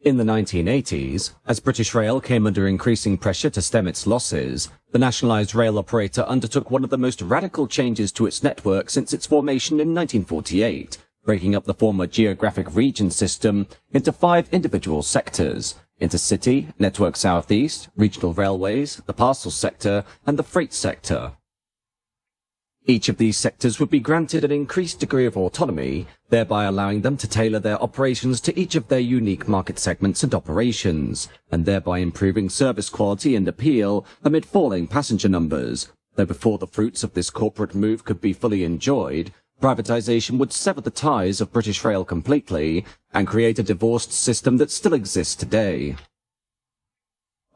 In the 1980s, as British Rail came under increasing pressure to stem its losses, the nationalised rail operator undertook one of the most radical changes to its network since its formation in 1948, breaking up the former geographic region system into 5 individual sectors: InterCity, Network South East, Regional Railways, the Parcels sector, and the Freight sector. Each of these sectors would be granted an increased degree of autonomy, thereby allowing them to tailor their operations to each of their unique market segments and operations, and thereby improving service quality and appeal amid falling passenger numbers. Though before the fruits of this corporate move could be fully enjoyed, privatisation would sever the ties of British Rail completely and create a divorced system that still exists today.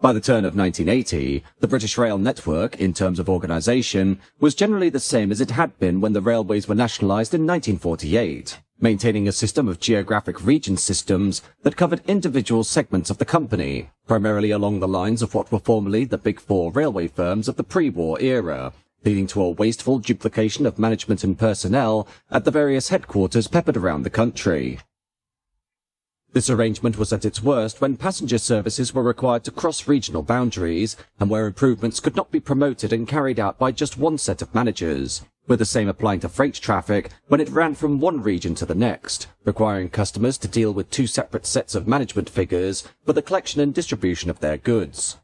By the turn of 1980, the British Rail network, in terms of organisation, was generally the same as it had been when the railways were nationalised in 1948, maintaining a system of geographic region systems that covered individual segments of the company, primarily along the lines of what were formerly the Big Four railway firms of the pre-war era, leading to a wasteful duplication of management and personnel at the various headquarters peppered around the country. This arrangement was at its worst when passenger services were required to cross regional boundaries and where improvements could not be promoted and carried out by just one set of managers, with the same applying to freight traffic when it ran from one region to the next, requiring customers to deal with 2 separate sets of management figures for the collection and distribution of their goods.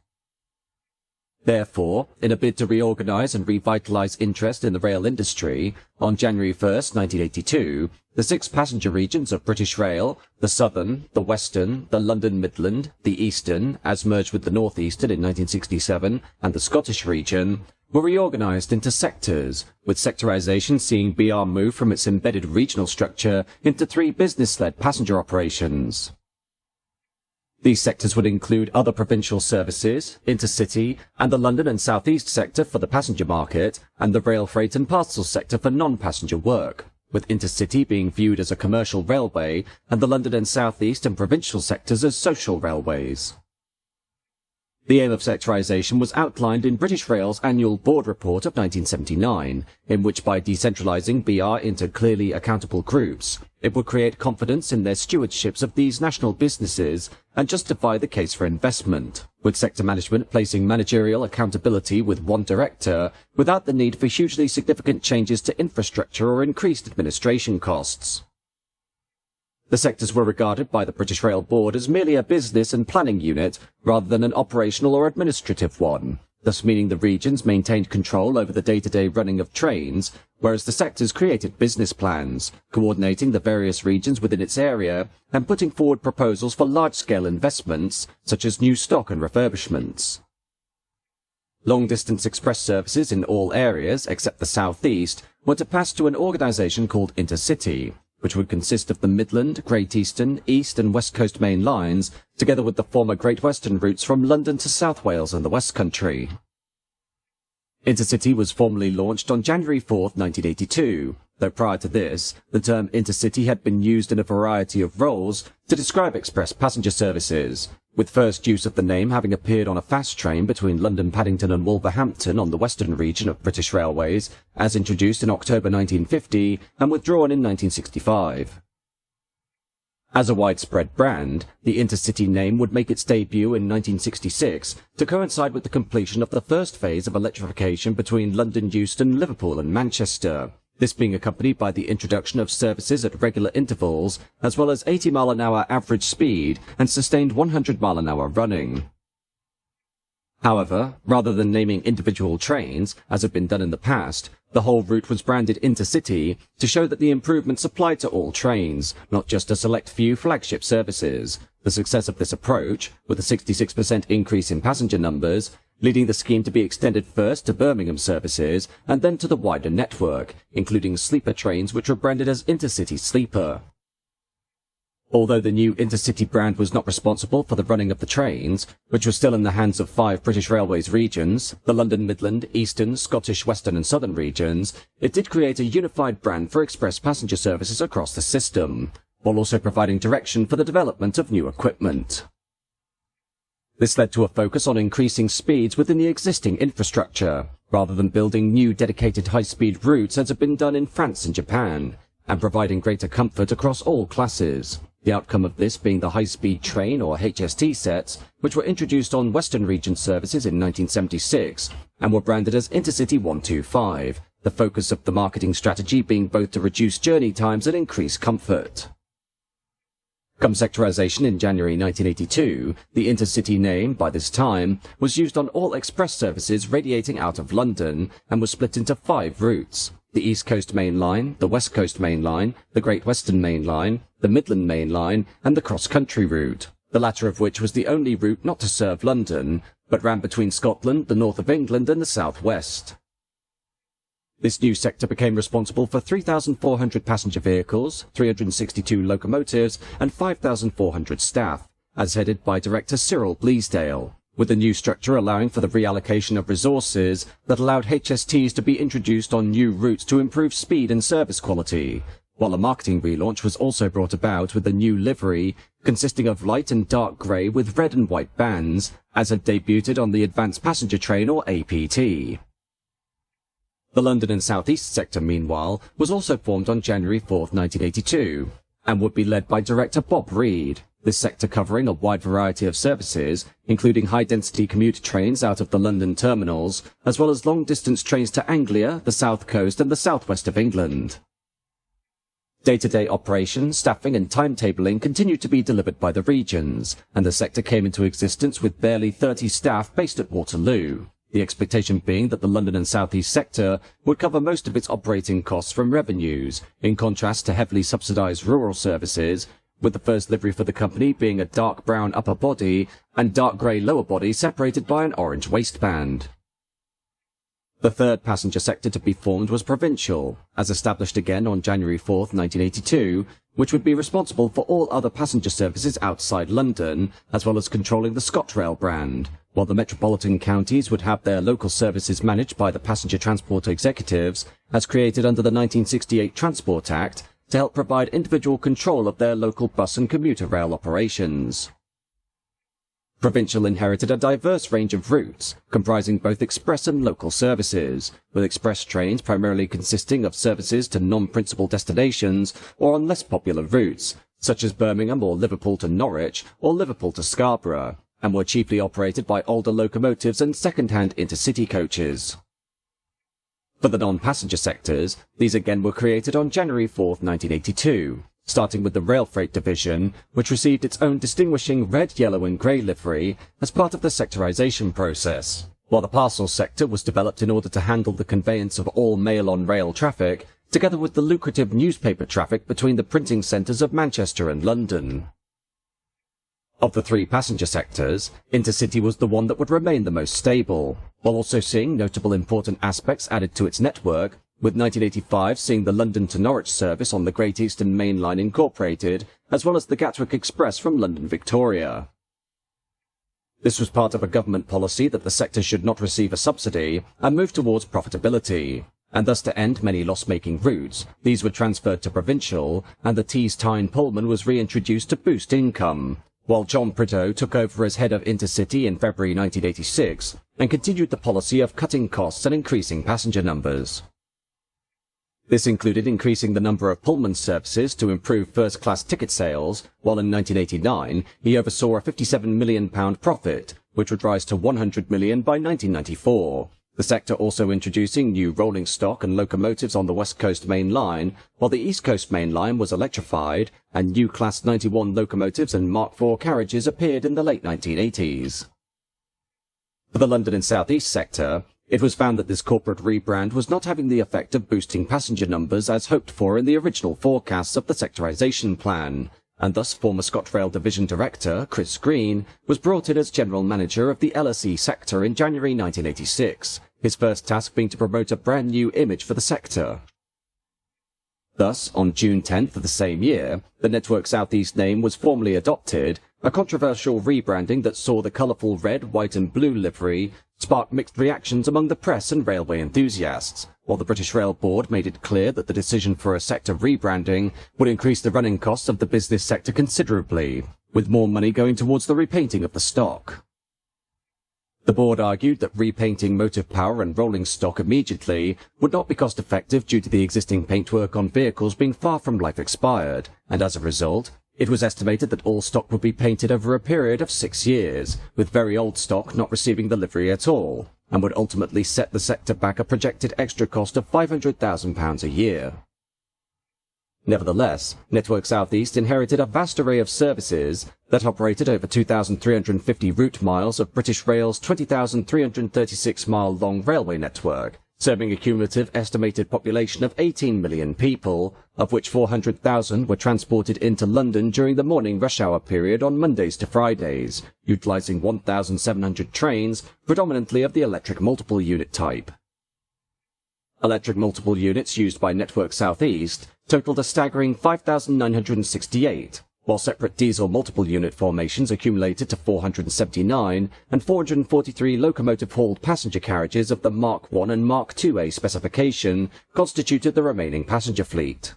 Therefore, in a bid to reorganise and revitalise interest in the rail industry, on January 1st, 1982, the 6 passenger regions of British Rail, the Southern, the Western, the London Midland, the Eastern, as merged with the North Eastern in 1967, and the Scottish region, were reorganised into sectors, with sectorisation seeing BR move from its embedded regional structure into 3 business-led passenger operations. These sectors would include other provincial services, InterCity, and the London and South East sector for the passenger market, and the Railfreight and Parcels sector for non-passenger work, with InterCity being viewed as a commercial railway, and the London and South East and provincial sectors as social railways. The aim of sectorisation was outlined in British Rail's annual board report of 1979, in which by decentralising BR into clearly accountable groups, it would create confidence in their stewardships of these national businesses and justify the case for investment, with sector management placing managerial accountability with one director without the need for hugely significant changes to infrastructure or increased administration costs. The sectors were regarded by the British Rail Board as merely a business and planning unit rather than an operational or administrative one, thus meaning the regions maintained control over the day-to-day running of trains, whereas the sectors created business plans, coordinating the various regions within its area and putting forward proposals for large-scale investments, such as new stock and refurbishments. Long-distance express services in all areas, except the South East, were to pass to an organisation called InterCity, which would consist of the Midland, Great Eastern, East and West Coast main lines, together with the former Great Western routes from London to South Wales and the West Country. InterCity was formally launched on January 4th, 1982, though prior to this, the term InterCity had been used in a variety of roles to describe express passenger services, with first use of the name having appeared on a fast train between London Paddington and Wolverhampton on the Western region of British Railways, as introduced in October 1950 and withdrawn in 1965. As a widespread brand, the InterCity name would make its debut in 1966 to coincide with the completion of the first phase of electrification between London Euston, Liverpool and Manchester, this being accompanied by the introduction of services at regular intervals, as well as 80-mile-an-hour average speed and sustained 100-mile-an-hour running. However, rather than naming individual trains, as had been done in the past, the whole route was branded InterCity to show that the improvements applied to all trains, not just a select few flagship services. The success of this approach, with a 66% increase in passenger numbers, leading the scheme to be extended first to Birmingham services and then to the wider network, including sleeper trains which were branded as InterCity Sleeper. Although the new InterCity brand was not responsible for the running of the trains, which was still in the hands of 5 British Railways regions, the London Midland, Eastern, Scottish, Western and Southern regions, it did create a unified brand for express passenger services across the system, while also providing direction for the development of new equipment. This led to a focus on increasing speeds within the existing infrastructure, rather than building new dedicated high-speed routes as had been done in France and Japan, and providing greater comfort across all classes. the outcome of this being the high-speed train or HST sets, which were introduced on Western Region services in 1976 and were branded as InterCity 125, the focus of the marketing strategy being both to reduce journey times and increase comfort. Come sectorisation in January 1982, the InterCity name, by this time, was used on all express services radiating out of London and was split into 5 routes: the East Coast Main Line, the West Coast Main Line, the Great Western Main Line, the Midland Main Line, and the cross-country route, the latter of which was the only route not to serve London, but ran between Scotland, the north of England, and the south-west. This new sector became responsible for 3,400 passenger vehicles, 362 locomotives, and 5,400 staff, as headed by Director Cyril Bleasdale, with the new structure allowing for the reallocation of resources that allowed HSTs to be introduced on new routes to improve speed and service quality, while a marketing relaunch was also brought about with a new livery consisting of light and dark grey with red and white bands, as had debuted on the Advanced Passenger Train or APT. The London and South East sector, meanwhile, was also formed on January 4, 1982, and would be led by Director Bob Reed, this sector covering a wide variety of services, including high-density commuter trains out of the London terminals, as well as long-distance trains to Anglia, the south coast and the southwest of England. Day-to-day operations, staffing and timetabling continued to be delivered by the regions, and the sector came into existence with barely 30 staff based at Waterloo, the expectation being that the London and South East sector would cover most of its operating costs from revenues, in contrast to heavily subsidised rural services, with the first livery for the company being a dark brown upper body and dark grey lower body separated by an orange waistband. The third passenger sector to be formed was Provincial, as established again on January 4, 1982, which would be responsible for all other passenger services outside London, as well as controlling the ScotRail brand, while the metropolitan counties would have their local services managed by the passenger transport executives, as created under the 1968 Transport Act, to help provide individual control of their local bus and commuter rail operations. Provincial inherited a diverse range of routes, comprising both express and local services, with express trains primarily consisting of services to non-principal destinations or on less popular routes, such as Birmingham or Liverpool to Norwich or Liverpool to Scarborough, and were chiefly operated by older locomotives and second-hand intercity coaches. For the non-passenger sectors, these again were created on January 4, 1982, starting with the Railfreight division, which received its own distinguishing red, yellow and grey livery as part of the sectorisation process, while the Parcels sector was developed in order to handle the conveyance of all mail-on-rail traffic, together with the lucrative newspaper traffic between the printing centres of Manchester and London. Of the 3 passenger sectors, InterCity was the one that would remain the most stable, while also seeing notable important aspects added to its network, with 1985 seeing the London to Norwich service on the Great Eastern Main Line incorporated, as well as the Gatwick Express from London Victoria. This was part of a government policy that the sector should not receive a subsidy and move towards profitability, and thus to end many loss-making routes, these were transferred to Provincial, and the Tees-Tyne Pullman was reintroduced to boost income, while John Prideaux took over as head of InterCity in February 1986 and continued the policy of cutting costs and increasing passenger numbers. This included increasing the number of Pullman services to improve first-class ticket sales, while in 1989 he oversaw a £57 million profit, which would rise to £100 million by 1994. The sector also introducing new rolling stock and locomotives on the West Coast Main Line, while the East Coast Main Line was electrified, and new Class 91 locomotives and Mark IV carriages appeared in the late 1980s. For the London and South East sector, it was found that this corporate rebrand was not having the effect of boosting passenger numbers as hoped for in the original forecasts of the sectorisation plan, and thus former ScotRail Division Director, Chris Green, was brought in as General Manager of the LSE sector in January 1986, his first task being to promote a brand new image for the sector. Thus, on June 10th of the same year, the Network South East name was formally adopted, a controversial rebranding that saw the colourful red, white and blue livery spark mixed reactions among the press and railway enthusiasts, while the British Rail Board made it clear that the decision for a sector rebranding would increase the running costs of the business sector considerably, with more money going towards the repainting of the stock. The board argued that repainting motive power and rolling stock immediately would not be cost-effective due to the existing paintwork on vehicles being far from life expired, and as a result, It was estimated that all stock would be painted over a period of 6 years, with very old stock not receiving the livery at all, and would ultimately set the sector back a projected extra cost of £500,000 a year. Nevertheless, Network South East inherited a vast array of services that operated over 2,350 route miles of British Rail's 20,336-mile-long railway network, serving a cumulative estimated population of 18 million people, of which 400,000 were transported into London during the morning rush hour period on Mondays to Fridays, utilising 1,700 trains, predominantly of the electric multiple unit type. Electric multiple units used by Network South East totalled a staggering 5,968, while separate diesel multiple unit formations accumulated to 479, and 443 locomotive-hauled passenger carriages of the Mark I and Mark IIA specification constituted the remaining passenger fleet.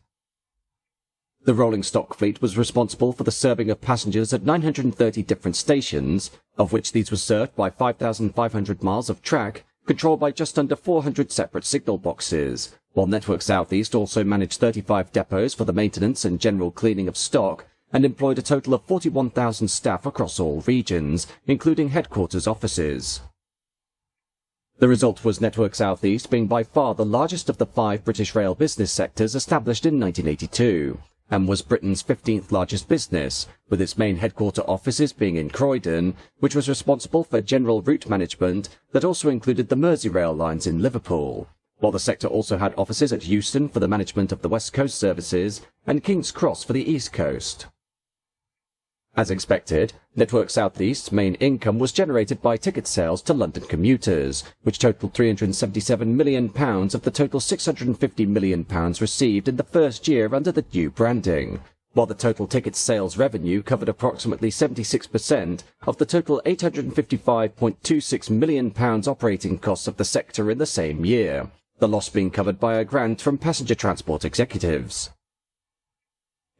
The rolling stock fleet was responsible for the serving of passengers at 930 different stations, of which these were served by 5,500 miles of track, controlled by just under 400 separate signal boxes, while Network South East also managed 35 depots for the maintenance and general cleaning of stock, and employed a total of 41,000 staff across all regions, including headquarters offices. The result was Network South East being by far the largest of the 5 British rail business sectors established in 1982, and was Britain's 15th largest business, with its main headquarter offices being in Croydon, which was responsible for general route management that also included the Merseyrail lines in Liverpool, while the sector also had offices at Euston for the management of the West Coast services and King's Cross for the East Coast. As expected, Network South East's main income was generated by ticket sales to London commuters, which totalled £377 million of the total £650 million received in the first year under the new branding, while the total ticket sales revenue covered approximately 76% of the total £855.26 million operating costs of the sector in the same year, the loss being covered by a grant from passenger transport executives.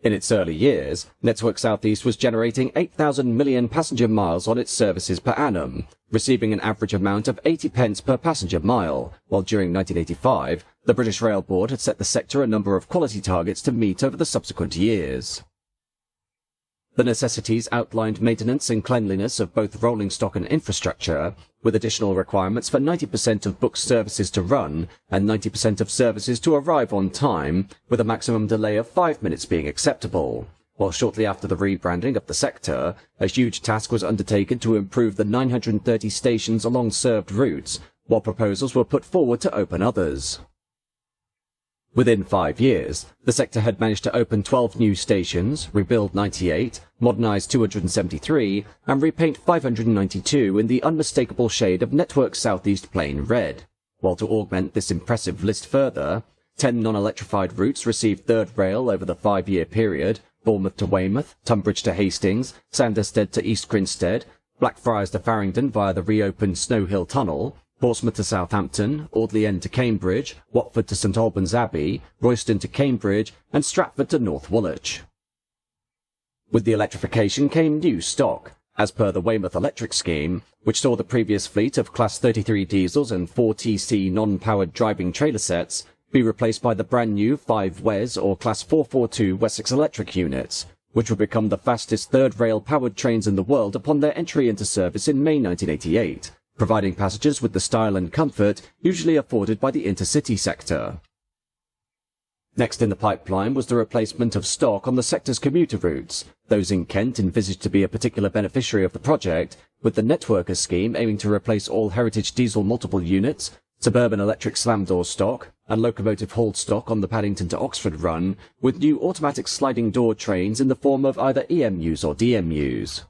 In its early years, Network South East was generating 8,000 million passenger miles on its services per annum, receiving an average amount of 80 pence per passenger mile, while during 1985, the British Rail Board had set the sector a number of quality targets to meet over the subsequent years. The necessities outlined maintenance and cleanliness of both rolling stock and infrastructure, with additional requirements for 90% of booked services to run and 90% of services to arrive on time, with a maximum delay of 5 minutes being acceptable. While shortly after the rebranding of the sector, a huge task was undertaken to improve the 930 stations along served routes, while proposals were put forward to open others. Within 5 years, the sector had managed to open 12 new stations, rebuild 98, modernise 273, and repaint 592 in the unmistakable shade of Network South East plain red. While to augment this impressive list further, 10 non-electrified routes received third rail over the 5-year period: Bournemouth to Weymouth, Tunbridge to Hastings, Sanderstead to East Grinstead, Blackfriars to Farringdon via the reopened Snow Hill Tunnel, Portsmouth to Southampton, Audley End to Cambridge, Watford to St Albans Abbey, Royston to Cambridge, and Stratford to North Woolwich. With the electrification came new stock, as per the Weymouth Electric Scheme, which saw the previous fleet of Class 33 diesels and 4TC non-powered driving trailer sets be replaced by the brand new 5 WES or Class 442 Wessex Electric units, which would become the fastest third-rail powered trains in the world upon their entry into service in May 1988. Providing passengers with the style and comfort usually afforded by the InterCity sector. Next in the pipeline was the replacement of stock on the sector's commuter routes, those in Kent envisaged to be a particular beneficiary of the project, with the Networker scheme aiming to replace all heritage diesel multiple units, suburban electric slam-door stock, and locomotive-hauled stock on the Paddington to Oxford run, with new automatic sliding door trains in the form of either EMUs or DMUs.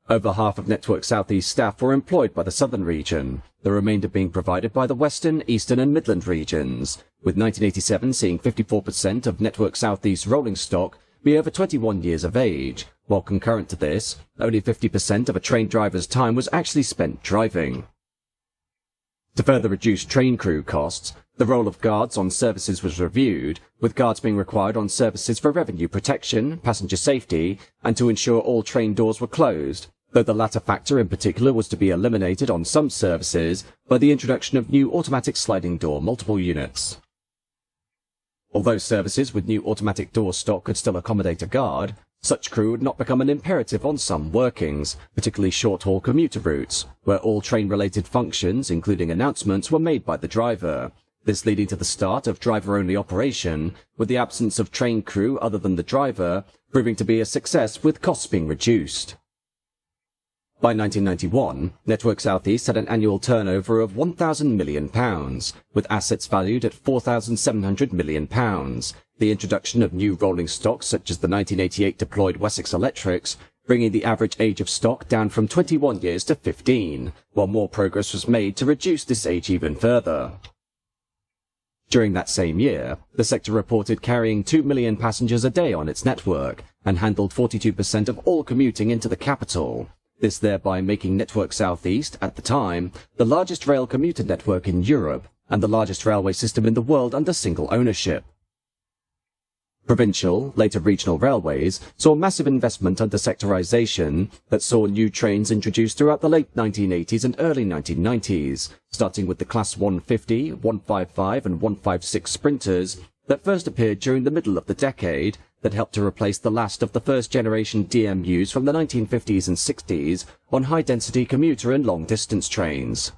Over half of Network South East staff were employed by the southern region, the remainder being provided by the western, eastern and midland regions, with 1987 seeing 54% of Network South East rolling stock be over 21 years of age, while concurrent to this, only 50% of a train driver's time was actually spent driving. To further reduce train crew costs, the role of guards on services was reviewed, with guards being required on services for revenue protection, passenger safety, and to ensure all train doors were closed, though the latter factor in particular was to be eliminated on some services by the introduction of new automatic sliding door multiple units. Although services with new automatic door stock could still accommodate a guard, such crew would not become an imperative on some workings, particularly short-haul commuter routes, where all train-related functions, including announcements, were made by the driver. This leading to the start of driver-only operation, with the absence of train crew other than the driver, proving to be a success with costs being reduced. By 1991, Network South East had an annual turnover of £1,000 million, with assets valued at £4,700 million. The introduction of new rolling stock such as the 1988 deployed Wessex Electrics, bringing the average age of stock down from 21 years to 15, while more progress was made to reduce this age even further. During that same year, the sector reported carrying 2 million passengers a day on its network, and handled 42% of all commuting into the capital. This thereby making Network South East, at the time, the largest rail commuter network in Europe, and the largest railway system in the world under single ownership. Provincial, later regional railways, saw massive investment under sectorisation that saw new trains introduced throughout the late 1980s and early 1990s, starting with the Class 150, 155 and 156 sprinters that first appeared during the middle of the decade, that helped to replace the last of the first-generation DMUs from the 1950s and 60s on high-density commuter and long-distance trains.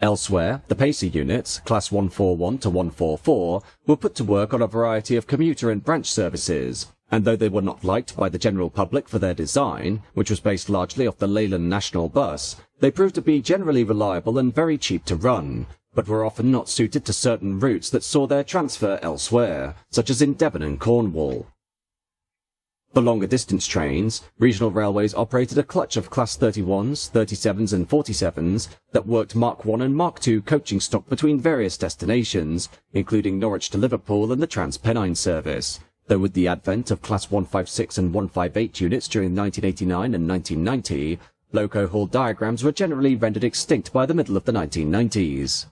Elsewhere, the Pacer units, Class 141 to 144, were put to work on a variety of commuter and branch services, and though they were not liked by the general public for their design, which was based largely off the Leyland National Bus, they proved to be generally reliable and very cheap to run, but were often not suited to certain routes that saw their transfer elsewhere, such as in Devon and Cornwall. For longer distance trains, regional railways operated a clutch of Class 31s, 37s and 47s that worked Mark I and Mark II coaching stock between various destinations, including Norwich to Liverpool and the Transpennine service, though with the advent of Class 156 and 158 units during 1989 and 1990, loco hall diagrams were generally rendered extinct by the middle of the 1990s.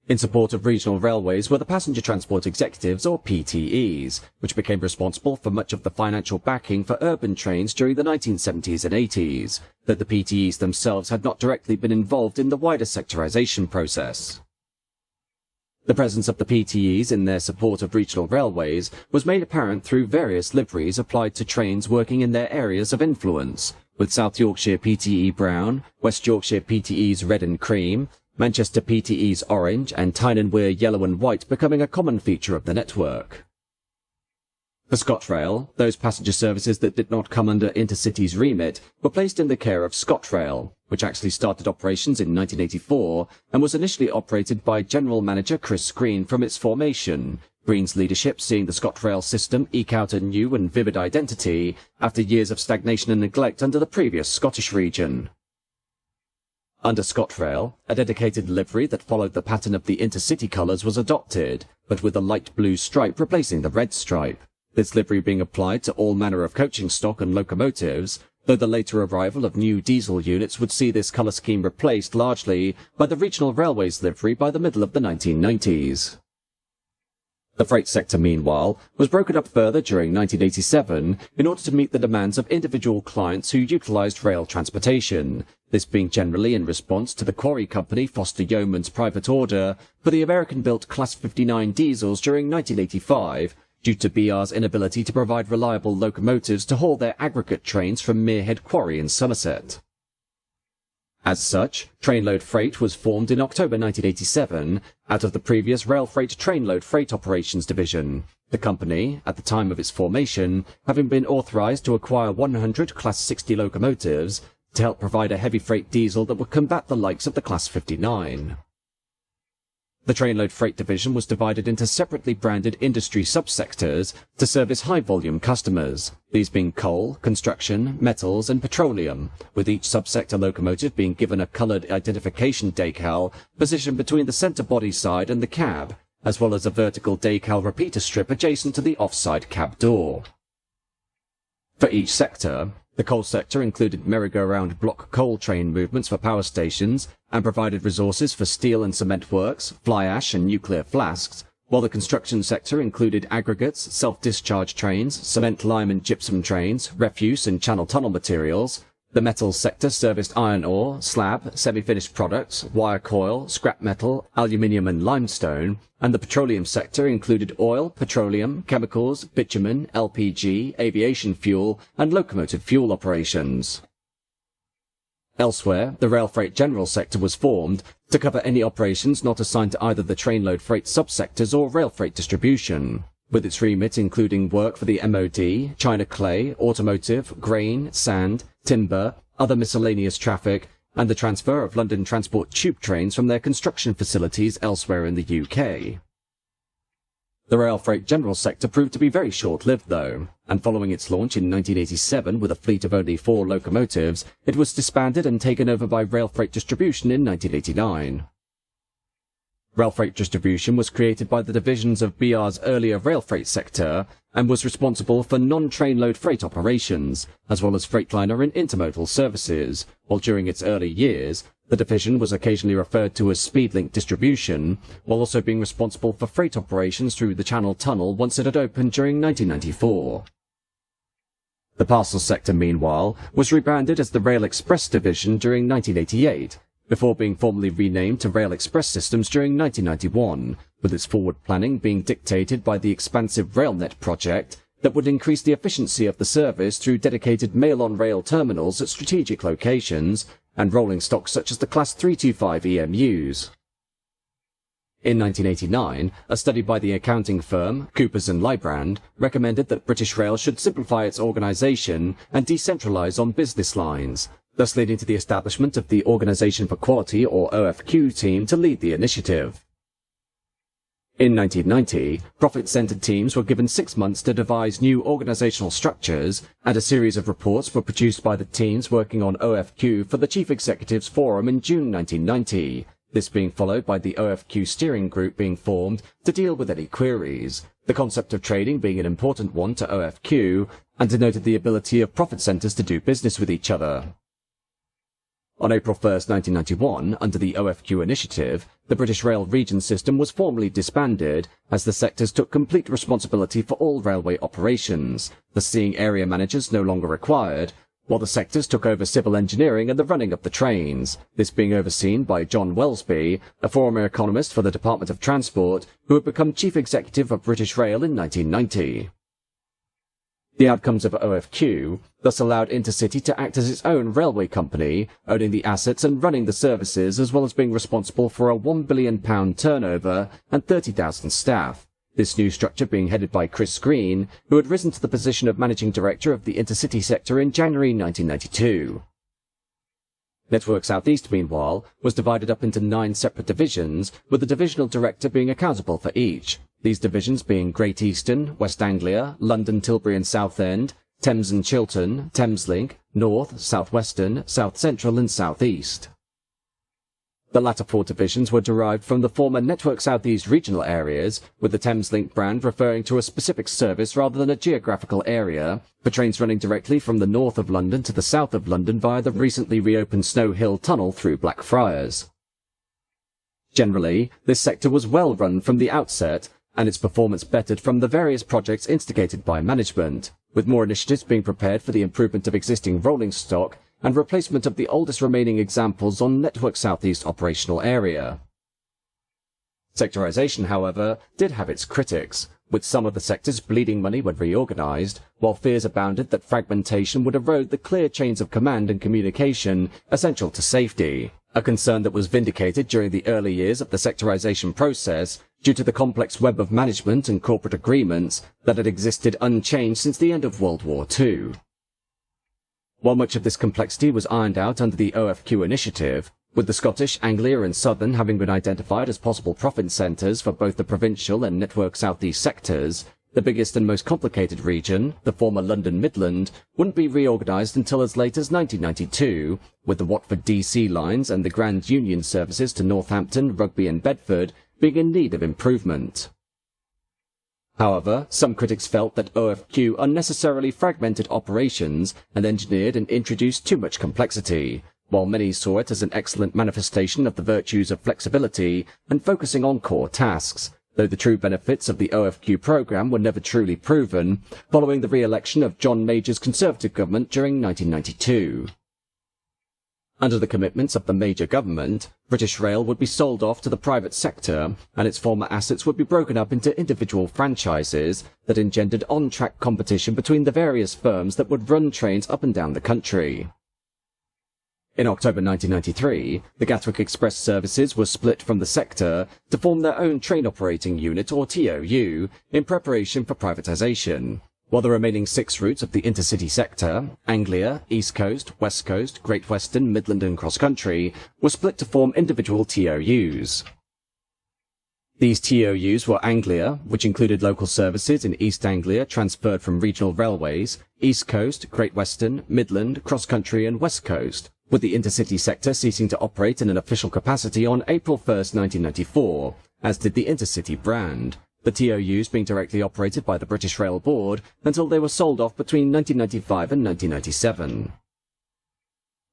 In support of regional railways were the Passenger Transport Executives, or PTEs, which became responsible for much of the financial backing for urban trains during the 1970s and 80s, though the PTEs themselves had not directly been involved in the wider sectorisation process. The presence of the PTEs in their support of regional railways was made apparent through various liveries applied to trains working in their areas of influence, with South Yorkshire PTE brown, West Yorkshire PTEs red and cream, Manchester PTE's orange and Tyne and Wear yellow and white becoming a common feature of the network. For ScotRail, those passenger services that did not come under InterCity's remit were placed in the care of ScotRail, which actually started operations in 1984 and was initially operated by General Manager Chris Green from its formation, Green's leadership seeing the ScotRail system eke out a new and vivid identity after years of stagnation and neglect under the previous Scottish region. Under ScotRail, a dedicated livery that followed the pattern of the InterCity colours was adopted, but with a light blue stripe replacing the red stripe, this livery being applied to all manner of coaching stock and locomotives, though the later arrival of new diesel units would see this colour scheme replaced largely by the regional railways livery by the middle of the 1990s. The freight sector, meanwhile, was broken up further during 1987 in order to meet the demands of individual clients who utilised rail transportation, this being generally in response to the quarry company Foster Yeoman's private order for the American-built Class 59 diesels during 1985, due to BR's inability to provide reliable locomotives to haul their aggregate trains from Merehead Quarry in Somerset. As such, Trainload Freight was formed in October 1987 out of the previous Railfreight Trainload Freight Operations Division, the company, at the time of its formation, having been authorised to acquire 100 Class 60 locomotives to help provide a heavy freight diesel that would combat the likes of the Class 59. The Trainload Freight Division was divided into separately branded industry subsectors to service high-volume customers, these being coal, construction, metals and petroleum, with each subsector locomotive being given a coloured identification decal positioned between the centre body side and the cab, as well as a vertical decal repeater strip adjacent to the offside cab door. For each sector, the coal sector included merry-go-round block coal train movements for power stations and provided resources for steel and cement works, fly ash and nuclear flasks, while the construction sector included aggregates, self-discharge trains, cement lime and gypsum trains, refuse and channel tunnel materials, The metals sector serviced iron ore, slab, semi-finished products, wire coil, scrap metal, aluminium and limestone, and the petroleum sector included oil, petroleum, chemicals, bitumen, LPG, aviation fuel, and locomotive fuel operations. Elsewhere, the Railfreight general sector was formed to cover any operations not assigned to either the trainload freight subsectors or rail freight distribution, with its remit including work for the MOD, China Clay, automotive, grain, sand, timber, other miscellaneous traffic, and the transfer of London Transport tube trains from their construction facilities elsewhere in the UK. The Railfreight general sector proved to be very short-lived though, and following its launch in 1987 with a fleet of only 4 locomotives, it was disbanded and taken over by Railfreight Distribution in 1989. Railfreight Distribution was created by the divisions of BR's earlier railfreight sector and was responsible for non-trainload freight operations, as well as freightliner and intermodal services, while during its early years, the division was occasionally referred to as Speedlink Distribution, while also being responsible for freight operations through the Channel Tunnel once it had opened during 1994. The Parcels sector, meanwhile, was rebranded as the Rail Express Division during 1988, before being formally renamed to Rail Express Systems during 1991, with its forward planning being dictated by the expansive RailNet project that would increase the efficiency of the service through dedicated mail-on-rail terminals at strategic locations and rolling stock such as the Class 325 EMUs. In 1989, a study by the accounting firm Coopers & Lybrand recommended that British Rail should simplify its organisation and decentralise on business lines, thus leading to the establishment of the Organisation for Quality, or OFQ, team to lead the initiative. In 1990, profit-centred teams were given 6 months to devise new organisational structures, and a series of reports were produced by the teams working on OFQ for the Chief Executives Forum in June 1990, this being followed by the OFQ steering group being formed to deal with any queries, the concept of trading being an important one to OFQ, and denoted the ability of profit centres to do business with each other. On April 1, 1991, under the OFQ initiative, the British Rail region system was formally disbanded as the sectors took complete responsibility for all railway operations, thus seeing area managers no longer required, while the sectors took over civil engineering and the running of the trains, this being overseen by John Welsby, a former economist for the Department of Transport, who had become Chief Executive of British Rail in 1990. The outcomes of OFQ thus allowed InterCity to act as its own railway company, owning the assets and running the services, as well as being responsible for a £1 billion turnover and 30,000 staff, this new structure being headed by Chris Green, who had risen to the position of managing director of the InterCity sector in January 1992. Network South East, meanwhile, was divided up into 9 separate divisions, with the divisional director being accountable for each, these divisions being Great Eastern, West Anglia, London, Tilbury and Southend, Thames and Chiltern, Thameslink, North, South Western, South Central and South East. The latter 4 divisions were derived from the former Network South East regional areas, with the Thameslink brand referring to a specific service rather than a geographical area, for trains running directly from the north of London to the south of London via the recently reopened Snow Hill Tunnel through Blackfriars. Generally, this sector was well run from the outset, and its performance bettered from the various projects instigated by management, with more initiatives being prepared for the improvement of existing rolling stock and replacement of the oldest remaining examples on Network South East operational area. Sectorisation, however, did have its critics, with some of the sectors bleeding money when reorganised, while fears abounded that fragmentation would erode the clear chains of command and communication essential to safety, a concern that was vindicated during the early years of the sectorisation process due to the complex web of management and corporate agreements that had existed unchanged since the end of World War II. While much of this complexity was ironed out under the OFQ initiative, with the Scottish, Anglia and Southern having been identified as possible profit centres for both the Provincial and Network South East sectors, the biggest and most complicated region, the former London Midland, wouldn't be reorganised until as late as 1992, with the Watford DC lines and the Grand Union services to Northampton, Rugby and Bedford being in need of improvement. However, some critics felt that OFQ unnecessarily fragmented operations and engineered and introduced too much complexity, while many saw it as an excellent manifestation of the virtues of flexibility and focusing on core tasks, though the true benefits of the OFQ programme were never truly proven, following the re-election of John Major's Conservative government during 1992. Under the commitments of the major government, British Rail would be sold off to the private sector, and its former assets would be broken up into individual franchises that engendered on-track competition between the various firms that would run trains up and down the country. In October 1993, the Gatwick Express services were split from the sector to form their own train operating unit, or TOU, in preparation for privatisation, while the remaining 6 routes of the InterCity sector, Anglia, East Coast, West Coast, Great Western, Midland and Cross Country, were split to form individual TOUs. These TOUs were Anglia, which included local services in East Anglia transferred from regional railways, East Coast, Great Western, Midland, Cross Country and West Coast, with the InterCity sector ceasing to operate in an official capacity on April 1, 1994, as did the InterCity brand, the TOUs being directly operated by the British Rail Board until they were sold off between 1995 and 1997.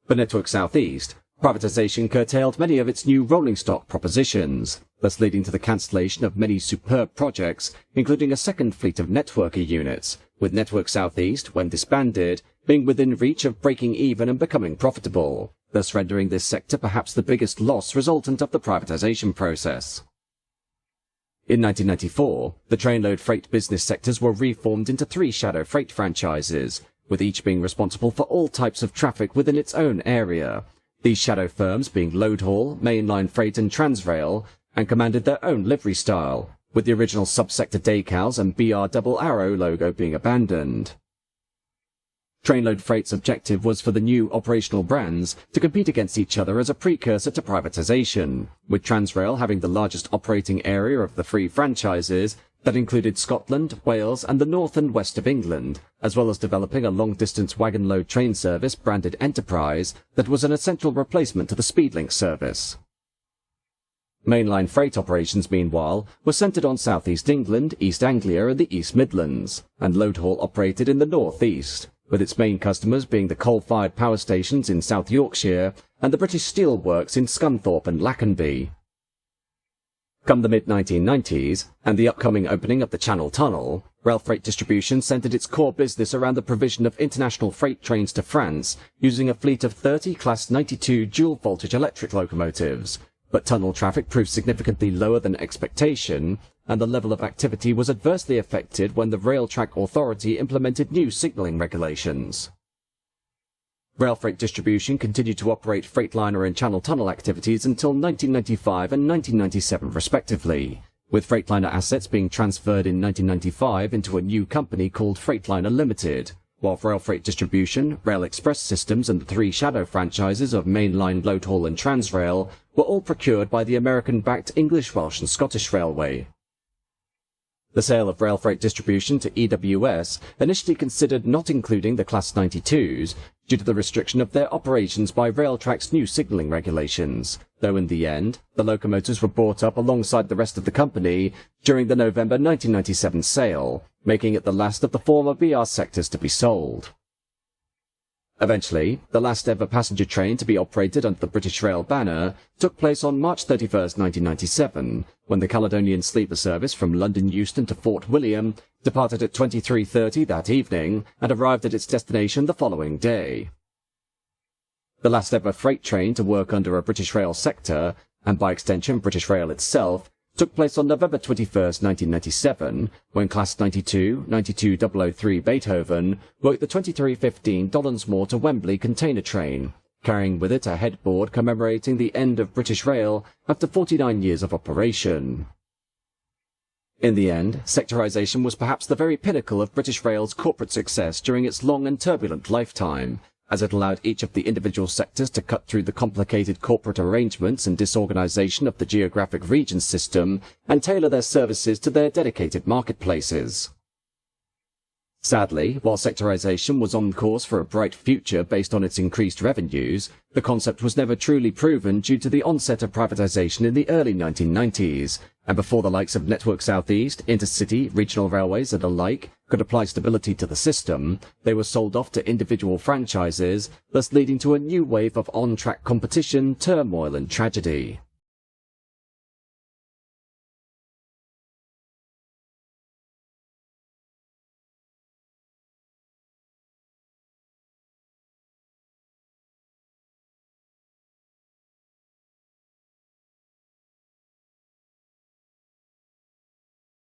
For Network South East, privatisation curtailed many of its new rolling stock propositions, thus leading to the cancellation of many superb projects, including a second fleet of networker units, with Network South East, when disbanded, being within reach of breaking even and becoming profitable, thus rendering this sector perhaps the biggest loss resultant of the privatisation process. In 1994, the trainload freight business sectors were reformed into 3 shadow freight franchises, with each being responsible for all types of traffic within its own area, these shadow firms being Load Haul, Mainline Freight and Transrail, and commanded their own livery style, with the original subsector decals and BR double arrow logo being abandoned. Trainload Freight's objective was for the new operational brands to compete against each other as a precursor to privatisation, with Transrail having the largest operating area of the 3 franchises that included Scotland, Wales and the north and west of England, as well as developing a long-distance wagon load train service branded Enterprise that was an essential replacement to the Speedlink service. Mainline freight operations, meanwhile, were centred on South East England, East Anglia and the East Midlands, and Load Haul operated in the North East, with its main customers being the coal-fired power stations in South Yorkshire and the British Steel Works in Scunthorpe and Lackenby. Come the mid-1990s, and the upcoming opening of the Channel Tunnel, Railfreight Distribution centred its core business around the provision of international freight trains to France using a fleet of 30 Class 92 dual-voltage electric locomotives, but tunnel traffic proved significantly lower than expectation, and the level of activity was adversely affected when the Rail Track Authority implemented new signalling regulations. Railfreight Distribution continued to operate Freightliner and Channel Tunnel activities until 1995 and 1997 respectively, with Freightliner assets being transferred in 1995 into a new company called Freightliner Limited, while Railfreight Distribution, Rail Express Systems and the 3 shadow franchises of Mainline, Load Haul and Transrail were all procured by the American-backed English, Welsh and Scottish Railway. The sale of Railfreight Distribution to EWS initially considered not including the Class 92s due to the restriction of their operations by Railtrack's new signalling regulations, though in the end, the locomotives were bought up alongside the rest of the company during the November 1997 sale, making it the last of the former BR sectors to be sold. Eventually, the last ever passenger train to be operated under the British Rail banner took place on March 31, 1997, when the Caledonian sleeper service from London Euston to Fort William departed at 23:30 that evening and arrived at its destination the following day. The last ever freight train to work under a British Rail sector, and by extension British Rail itself, took place on November 21, 1997, when Class 92, 92003 Beethoven worked the 2315 Dollonsmore to Wembley container train, carrying with it a headboard commemorating the end of British Rail after 49 years of operation. In the end, sectorisation was perhaps the very pinnacle of British Rail's corporate success during its long and turbulent lifetime, as it allowed each of the individual sectors to cut through the complicated corporate arrangements and disorganisation of the geographic region system and tailor their services to their dedicated marketplaces. Sadly, while sectorisation was on course for a bright future based on its increased revenues, the concept was never truly proven due to the onset of privatisation in the early 1990s, and before the likes of Network South East, InterCity, regional railways and the like could apply stability to the system, they were sold off to individual franchises, thus leading to a new wave of on-track competition, turmoil and tragedy.